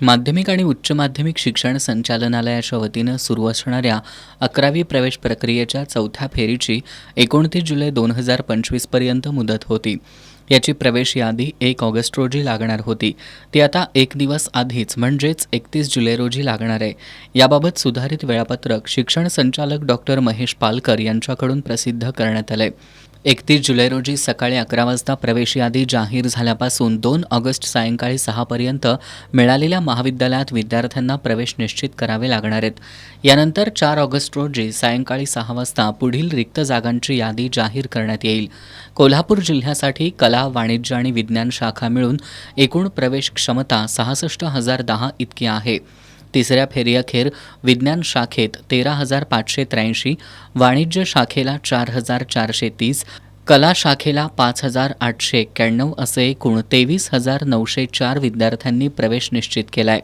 माध्यमिक आणि उच्च माध्यमिक शिक्षण संचालनालयाच्या वतीनं सुरू असणाऱ्या 11वी प्रवेश प्रक्रियेच्या चौथ्या फेरीची 29 जुलै 2025 पर्यंत मुदत होती. याची प्रवेश यादी 1 ऑगस्ट रोजी लागणार होती. ती आता एक दिवस आधीच म्हणजेच 31 जुलै रोजी लागणार आहे. याबाबत सुधारित वेळापत्रक शिक्षण संचालक डॉक्टर महेश पालकर यांच्याकडून प्रसिद्ध करण्यात आलंय. 31 जुलै रोजी सकाळी 11 वाजता प्रवेश यादी जाहीर झाल्यापासून 2 ऑगस्ट सायंकाळी 6 पर्यंत मिळालेल्या महाविद्यालयात विद्यार्थ्यांना प्रवेश निश्चित करावे लागणार आहेत. यानंतर 4 ऑगस्ट रोजी सायंकाळी 6 वाजता पुढील रिक्त जागांची यादी जाहीर करण्यात येईल. कोल्हापूर जिल्ह्यासाठी कला, वाणिज्य आणि विज्ञान शाखा मिळून एकूण प्रवेश क्षमता 66,010 इतकी आहे. तिसऱ्या फेरीअखेर विज्ञान शाखेत 13,583, वाणिज्य शाखेला 4,430, कला शाखेला 5,891 असे एकूण 23,904 विद्यार्थ्यांनी प्रवेश निश्चित केलाय.